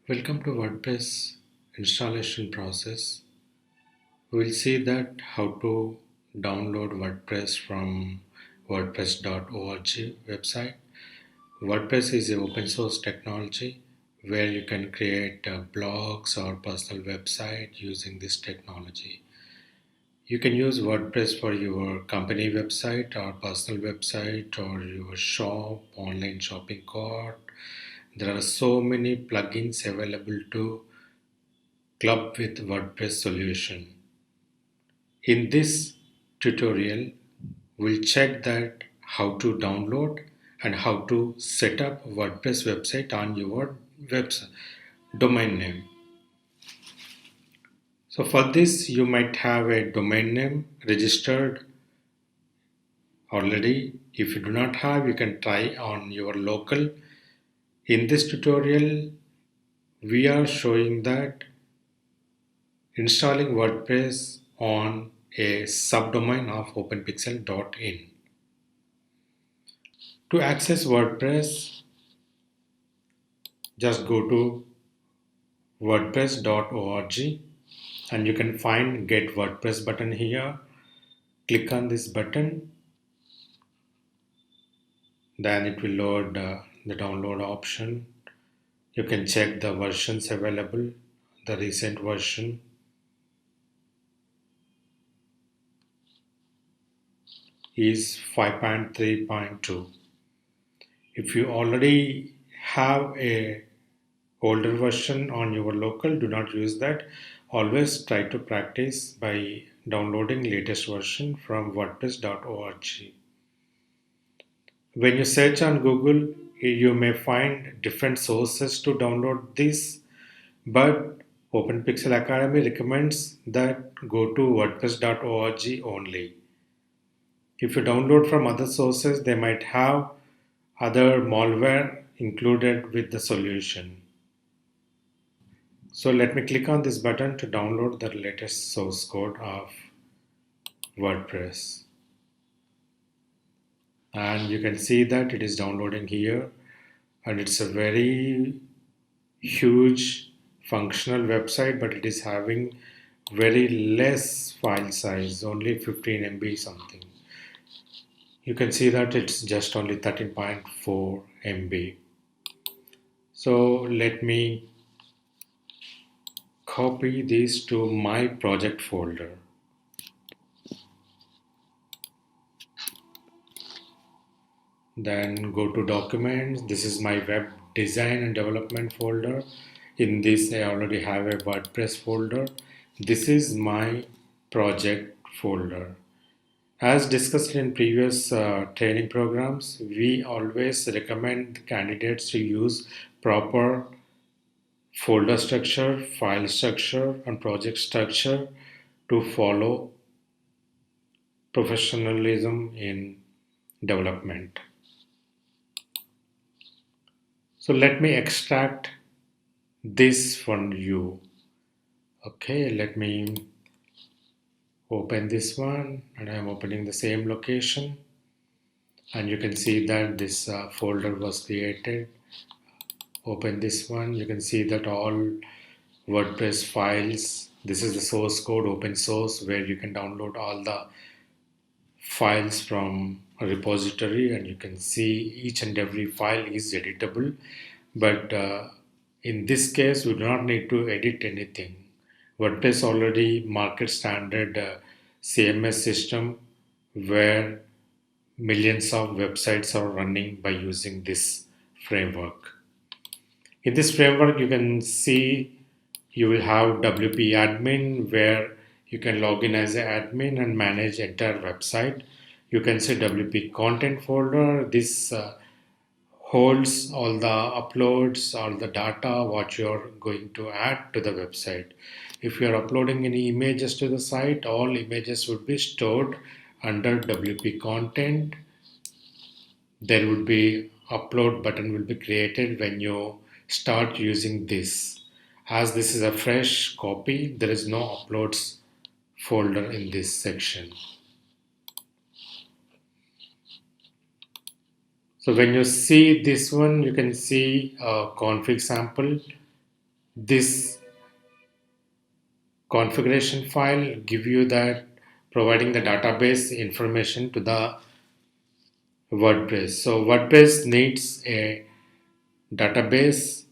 Welcome to WordPress installation process. We'll see that how to download WordPress from WordPress.org website. WordPress is an open source technology where you can create blogs or personal website using this technology. You can use WordPress for your company website or personal website or your shop, online shopping cart. There are so many plugins available to club with WordPress solution. In this tutorial, we'll check that how to download and how to set up WordPress website on your website domain name. So for this, you might have a domain name registered already. If you do not have, you can try on your local. In this tutorial, we are showing that installing WordPress on a subdomain of openpixel.in. To access WordPress, just go to wordpress.org and you can find Get WordPress button here. Click on this button, then it will load the download option. You can check the versions available. The recent version is 5.3.2. If you already have a older version on your local, do not use that. Always try to practice by downloading latest version from wordpress.org. When you search on Google, you may find different sources to download this, but OpenPixel Academy recommends that go to wordpress.org only. If you download from other sources, they might have other malware included with the solution. So let me click on this button to download the latest source code of WordPress. And you can see that it is downloading here, and it's a very huge functional website, but it is having very less file size, only 15 MB something. You can see that it's just only 13.4 MB. So let me copy this to my project folder. Then go to documents. This is my web design and development folder. In this, I already have a WordPress folder. This is my project folder. As discussed in previous training programs, we always recommend candidates to use proper folder structure, file structure, and project structure to follow professionalism in development. So let me extract this from you. Okay, let me open this one, and I'm opening the same location, and you can see that this folder was created. Open this one, you can see that all WordPress files. This is the source code, open source, where you can download all the files from a repository, and you can see each and every file is editable. But in this case, we do not need to edit anything. WordPress already market standard CMS system where millions of websites are running by using this framework. In this framework, you can see you will have WP admin where you can log in as an admin and manage entire website. You can see WP content folder. This holds all the uploads, all the data, what you're going to add to the website. If you're uploading any images to the site, all images would be stored under WP content. There would be upload button will be created when you start using this. As this is a fresh copy, there is no uploads folder in this section. So when you see this one, you can see a config sample. This configuration file give you that providing the database information to the WordPress. So WordPress needs a database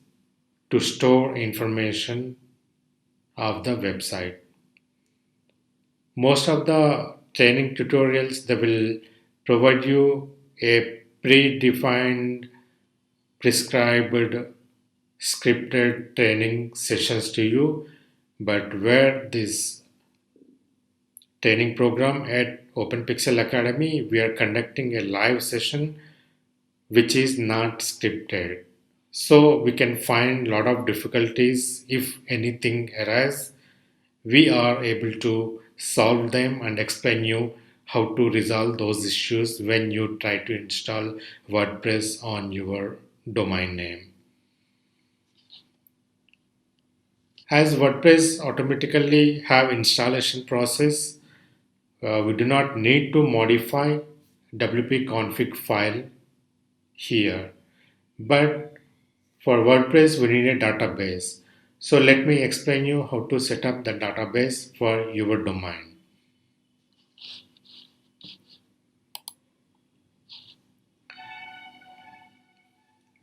to store information of the website. Most of the training tutorials they will provide you a predefined, prescribed, scripted training sessions to you, but where this training program at OpenPixel Academy, we are conducting a live session which is not scripted. So we can find a lot of difficulties if anything arises. We are able to solve them and explain you how to resolve those issues when you try to install WordPress on your domain name. As WordPress automatically have installation process, we do not need to modify wp config file here. But for WordPress, we need a database. So let me explain you how to set up the database for your domain.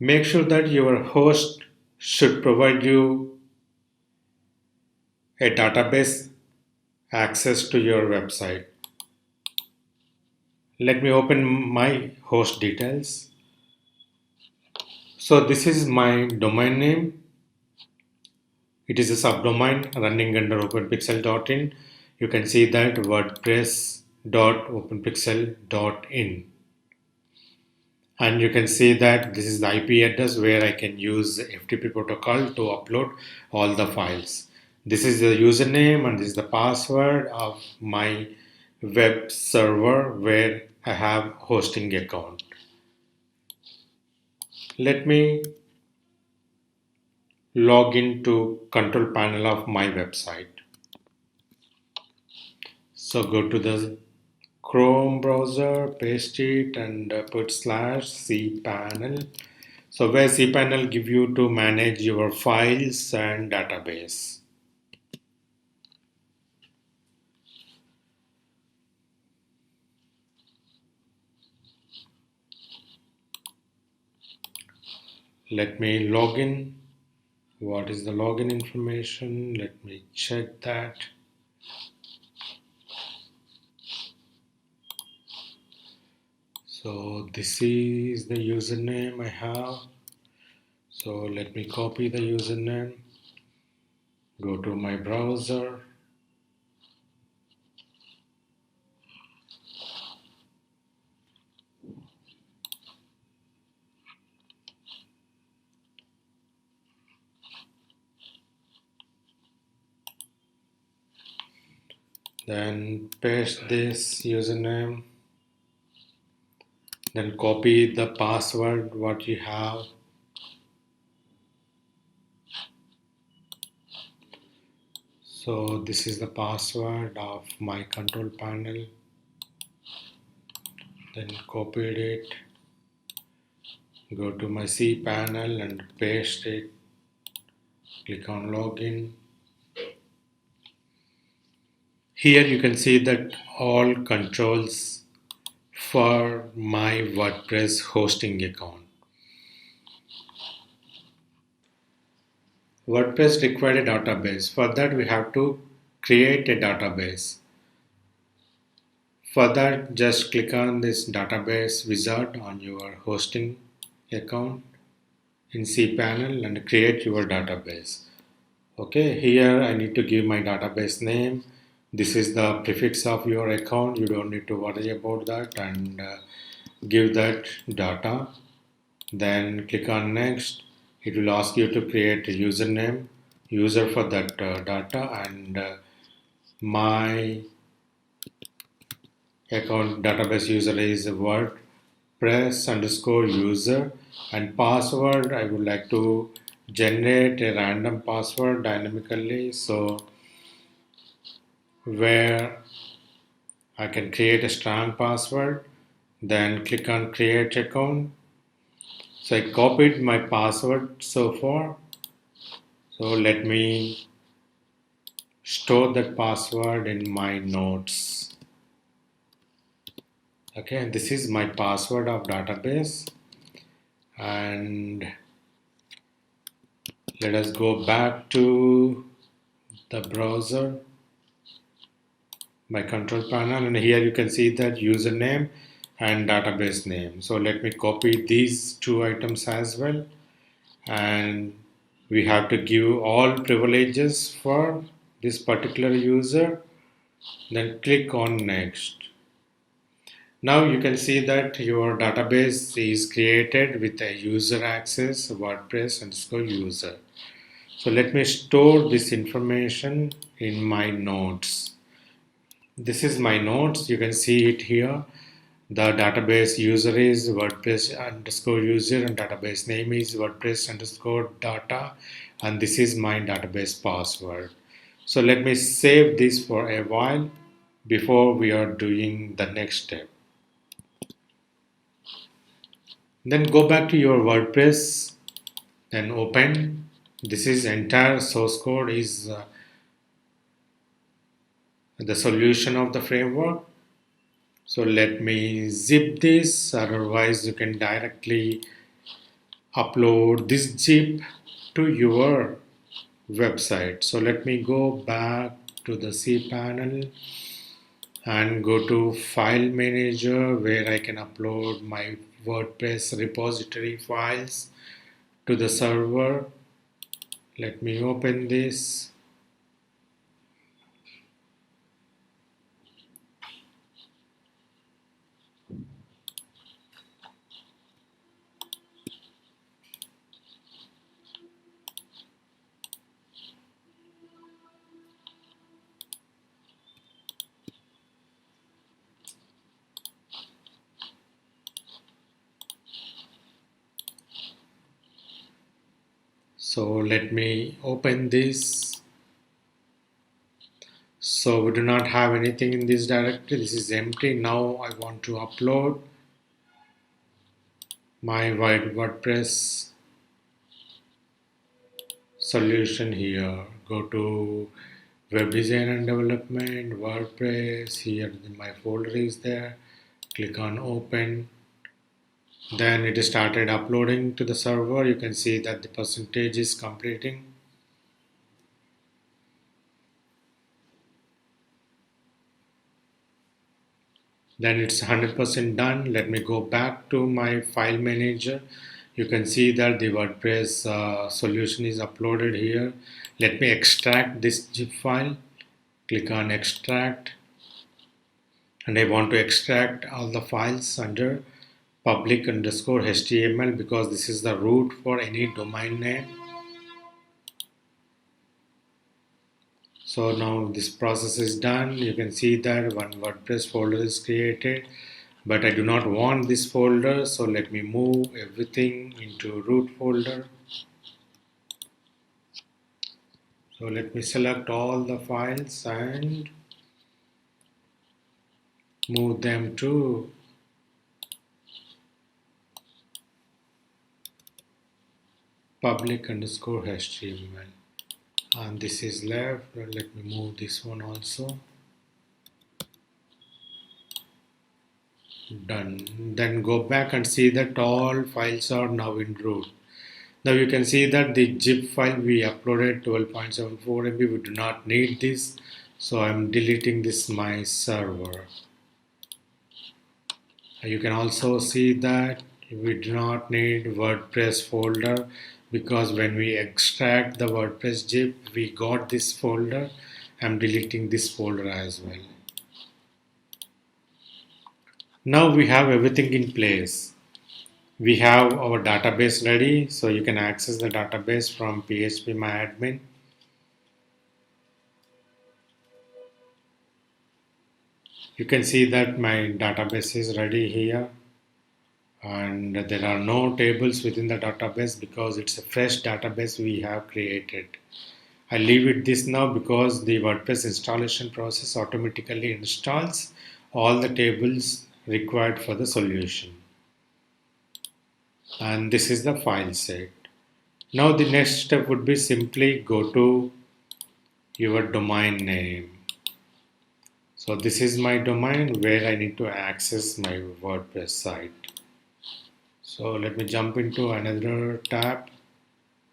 Make sure that your host should provide you a database access to your website. Let me open my host details. So this is my domain name. It is a subdomain running under openpixel.in. You can see that wordpress.openpixel.in. And you can see that this is the IP address where I can use FTP protocol to upload all the files. This is the username and this is the password of my web server where I have hosting account. Let me log into control panel of my website. So go to the Chrome browser, paste it and put /cpanel. So where cpanel give you to manage your files and database. Let me log in. What is the login information? Let me check that. So this is the username I have. So let me copy the username. Go to my browser. Then paste this username. Then copy the password what you have. So this is the password of my control panel. Then copied it. Go to my cpanel and paste it. Click on login. Here you can see that all controls for my WordPress hosting account. WordPress required a database. For that we have to create a database. For that just click on this database wizard on your hosting account in cpanel and create your database. Okay, here I need to give my database name. This is the prefix of your account. You don't need to worry about that and give that data. Then click on next. It will ask you to create a username, user for that data, and my account database user is WordPress underscore user, and password I would like to generate a random password dynamically, so where I can create a strong password. Then click on create account. So I copied my password so far. So let me store that password in my notes. Okay, this is my password of database, and let us go back to the browser, my control panel, and here you can see that username and database name. So let me copy these two items as well, and we have to give all privileges for this particular user, then click on next. Now you can see that your database is created with a user access WordPress underscore user. So let me store this information in my notes. This is my notes. You can see it here. The database user is WordPress underscore user and database name is WordPress underscore data, and this is my database password. So let me save this for a while before we are doing the next step. Then go back to your WordPress, then open. This is entire source code is the solution of the framework. So let me zip this, otherwise you can directly upload this zip to your website. So let me go back to the cPanel and go to file manager where I can upload my WordPress repository files to the server. Let me open this. So let me open this. So we do not have anything in this directory. This is empty. Now I want to upload my WordPress solution here. Go to web design and development, WordPress. Here my folder is there. Click on open. Then it started uploading to the server. You can see that the percentage is completing. Then it's 100% done. Let me go back to my file manager. You can see that the WordPress solution is uploaded here. Let me extract this zip file. Click on extract, and I want to extract all the files under public underscore HTML because this is the root for any domain name. So now this process is done. You can see that one WordPress folder is created, but I do not want this folder, so let me move everything into root folder. So let me select all the files and move them to public underscore HTML. And this is left. Let me move this one also. Done. Then go back and see that all files are now in root. Now you can see that the zip file we uploaded 12.74 MB, we do not need this, so I'm deleting this my server. You can also see that we do not need WordPress folder because when we extract the WordPress zip we got this folder. I'm deleting this folder as well. Now we have everything in place. We have our database ready, so you can access the database from phpMyAdmin. You can see that my database is ready here, and there are no tables within the database because it's a fresh database we have created. I leave it this now because the WordPress installation process automatically installs all the tables required for the solution. And this is the file set. Now the next step would be simply go to your domain name. So this is my domain where I need to access my WordPress site. So let me jump into another tab.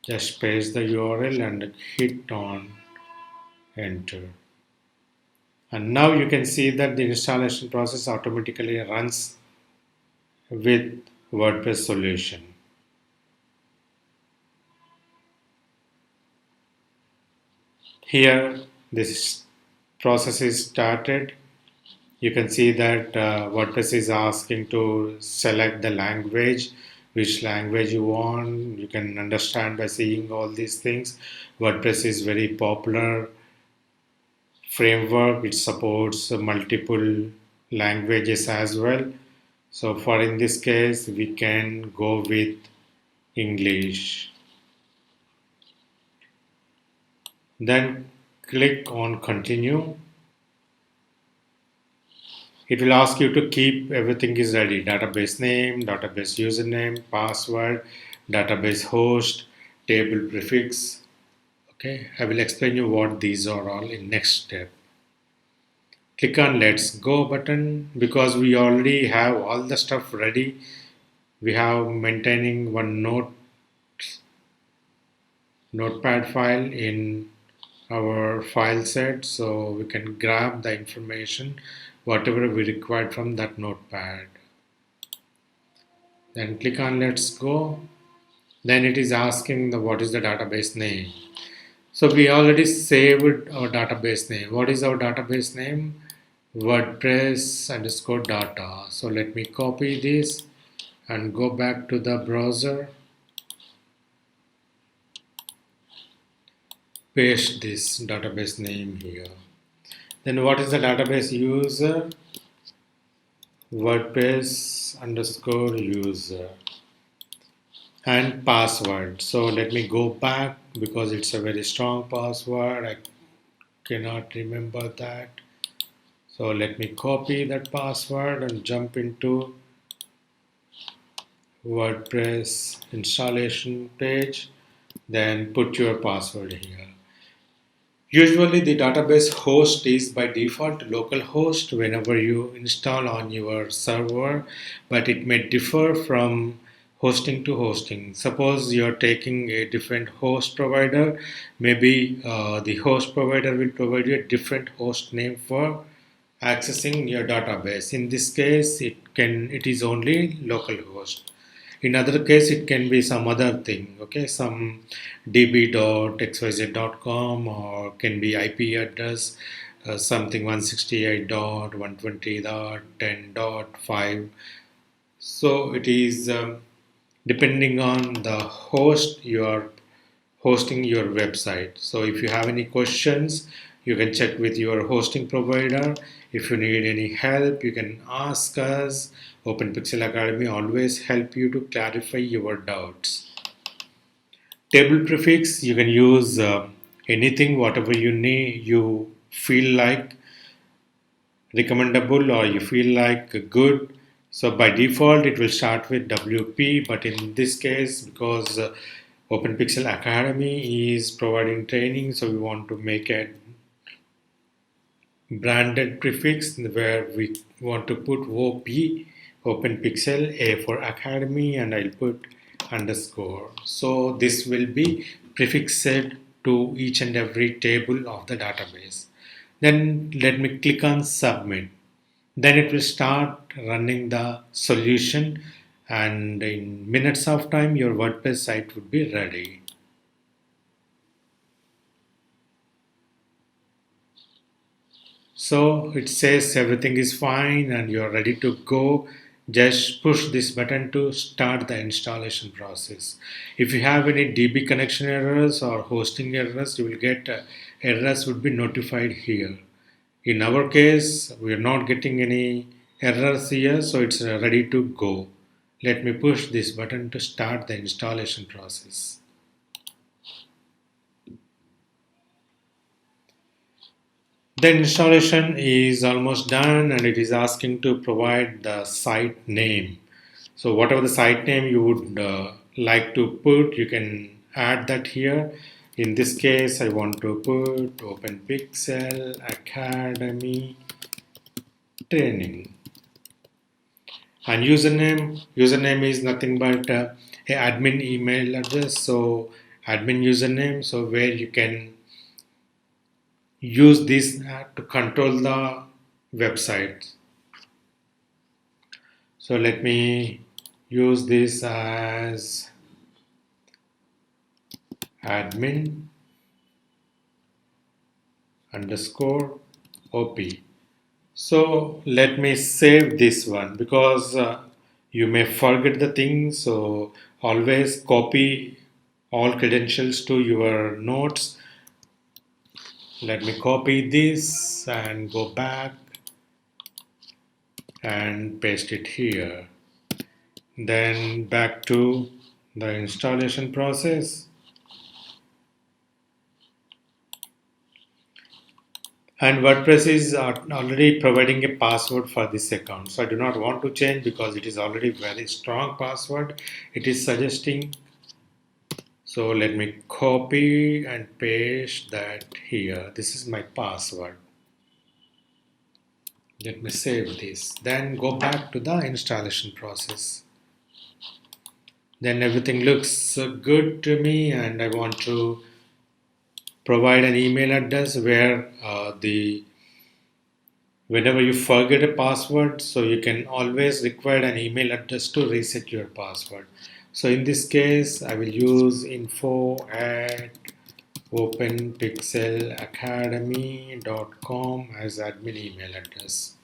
Just paste the URL and hit on enter. And now you can see that the installation process automatically runs with WordPress solution. Here this process is started. You can see that WordPress is asking to select the language, which language you want. You can understand by seeing all these things. WordPress is very popular framework. It supports multiple languages as well. So for in this case, we can go with English. Then click on continue. It will ask you to keep everything is ready. Database name, database username, password, database host, table prefix. Okay, I will explain you what these are all in next step. Click on let's go button because we already have all the stuff ready. We have maintaining one notepad file in our file set, so we can grab the information whatever we required from that notepad. Then click on let's go. Then it is asking the what is the database name. So we already saved our database name. What is our database name? WordPress underscore data. So let me copy this and go back to the browser. Paste this database name here. Then what is the database user? WordPress underscore user. And password. So let me go back because it's a very strong password. I cannot remember that. So let me copy that password and jump into WordPress installation page. Then put your password here. Usually the database host is by default localhost whenever you install on your server, but it may differ from hosting to hosting. Suppose you're taking a different host provider, maybe the host provider will provide you a different host name for accessing your database. In this case, it is only localhost. In other case, it can be some other thing, okay, some db.xyz.com or can be IP address, something 168.120.10.5. So it is depending on the host you are hosting your website. So if you have any questions, you can check with your hosting provider. If you need any help, you can ask us. OpenPixel Academy always help you to clarify your doubts. Table prefix, you can use anything, whatever you need, you feel like recommendable or you feel like good. So by default, it will start with WP, but in this case, because OpenPixel Academy is providing training, so we want to make a branded prefix where we want to put OP, OpenPixel, A for Academy, and I'll put underscore. So this will be prefixed to each and every table of the database. Then let me click on submit. Then it will start running the solution, and in minutes of time your WordPress site would be ready. So it says everything is fine and you're ready to go. Just push this button to start the installation process. If you have any DB connection errors or hosting errors, you will get errors would be notified here. In our case, we are not getting any errors here, so it's ready to go. Let me push this button to start the installation process. The installation is almost done and it is asking to provide the site name. So whatever the site name you would like to put, you can add that here. In this case, I want to put OpenPixel Academy Training. And username is nothing but a admin email address. So admin username, so where you can use this to control the website. So let me use this as admin underscore op. So let me save this one because you may forget the thing. So always copy all credentials to your notes. Let me copy this and go back and paste it here. Then back to the installation process. And WordPress is already providing a password for this account. So I do not want to change because it is already very strong password. It is suggesting. So let me copy and paste that here. This is my password. Let me save this. Then go back to the installation process. Then everything looks good to me, and I want to provide an email address where the whenever you forget a password, so you can always require an email address to reset your password. So in this case, I will use info at openpixelacademy.com as admin email address.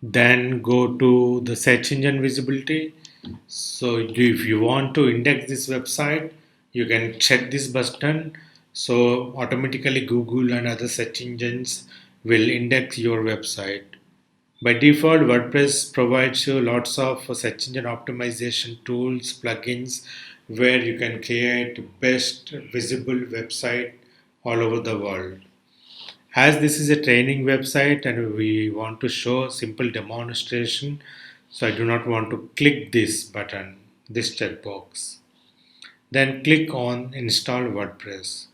Then go to the search engine visibility. So if you want to index this website, you can check this button. So automatically Google and other search engines will index your website. By default, WordPress provides you lots of search engine optimization tools, plugins, where you can create best visible website all over the world. As this is a training website and we want to show simple demonstration, so I do not want to click this button, this checkbox. Then click on install WordPress.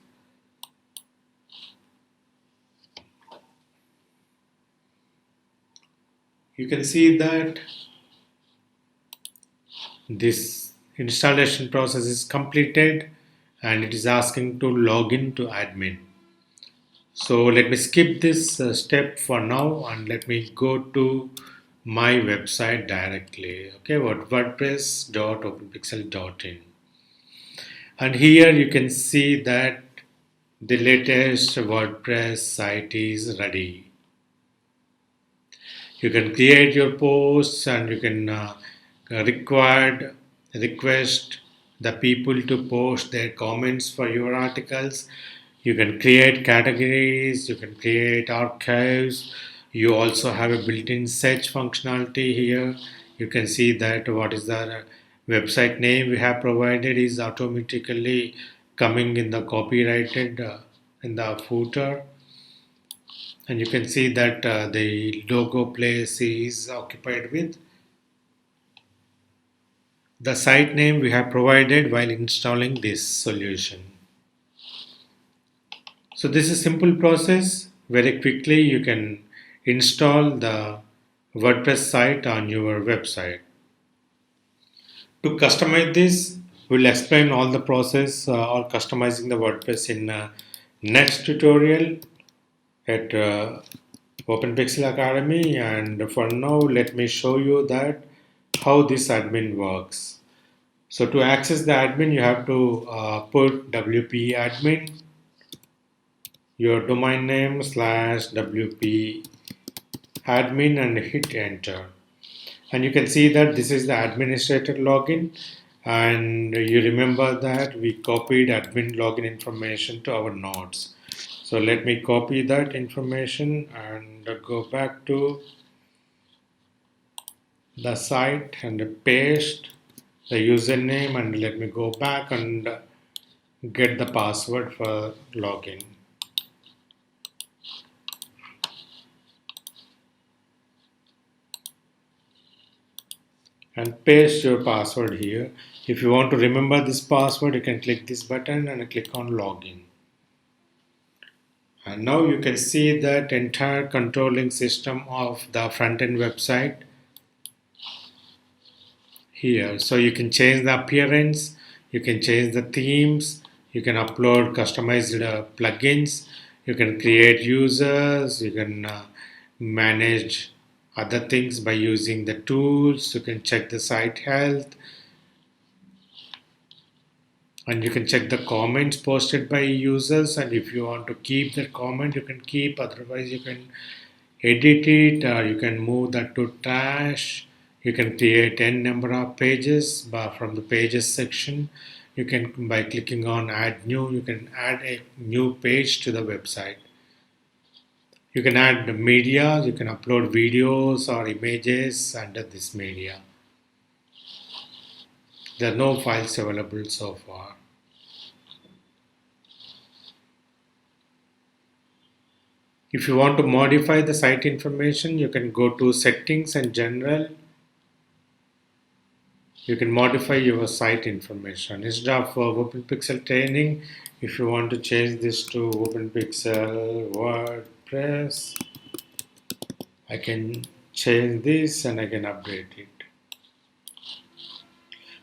You can see that this installation process is completed and it is asking to log in to admin. So let me skip this step for now and let me go to my website directly. Okay, WordPress.openpixel.in. And here you can see that the latest WordPress site is ready. You can create your posts and you can request the people to post their comments for your articles. You can create categories, you can create archives. You also have a built-in search functionality here. You can see that what is the website name we have provided is automatically coming in the copyrighted in the footer, and you can see that the logo place is occupied with the site name we have provided while installing this solution. So this is a simple process. Very quickly you can install the WordPress site on your website. To customize this, we'll explain all the process or customizing the WordPress in next tutorial at OpenPixel Academy, and for now let me show you that how this admin works. So to access the admin, you have to put wp admin, your domain name slash wp admin, and hit enter. And you can see that this is the administrator login, and you remember that we copied admin login information to our notes. So let me copy that information and go back to the site and paste the username, and let me go back and get the password for login. and paste your password here. If you want to remember this password, you can click this button and click on login. And now you can see that entire controlling system of the front-end website here. So you can change the appearance, you can change the themes, you can upload customized plugins, you can create users, you can manage other things by using the tools, you can check the site health, and you can check the comments posted by users, and if you want to keep that comment you can keep, otherwise you can edit it, or you can move that to trash. You can create n number of pages from the pages section. You can, by clicking on add new, you can add a new page to the website. You can add the media, you can upload videos or images under this media. There are no files available so far. If you want to modify the site information, you can go to settings and general. You can modify your site information. Instead of OpenPixel training, if you want to change this to OpenPixel WordPress, I can change this and I can update it.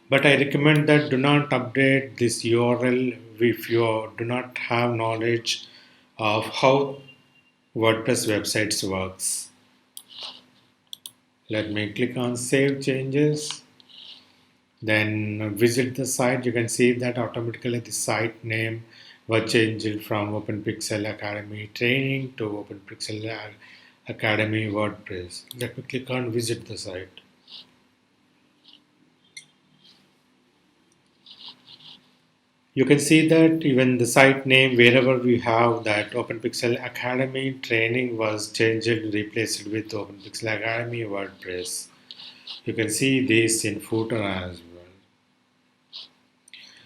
But I recommend that do not update this URL if you do not have knowledge of how WordPress websites works. Let me click on Save Changes. Then visit the site. You can see that automatically the site name was changed from OpenPixel Academy Training to OpenPixel Academy WordPress. Let me click on Visit the site. You can see that even the site name, wherever we have that OpenPixel Academy Training, was changed and replaced with OpenPixel Academy WordPress. You can see this in footer as well.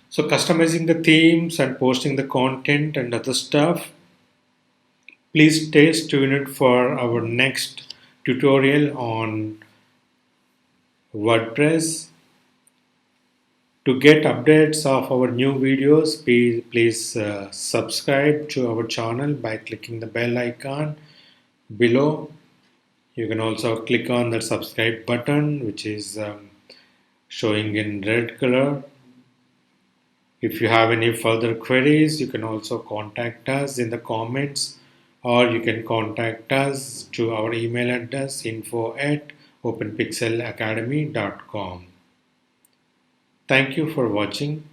So customizing the themes and posting the content and other stuff. Please stay tuned for our next tutorial on WordPress. To get updates of our new videos, please subscribe to our channel by clicking the bell icon below. You can also click on the subscribe button, which is showing in red color. If you have any further queries, you can also contact us in the comments, or you can contact us to our email address info@openpixelacademy.com. Thank you for watching.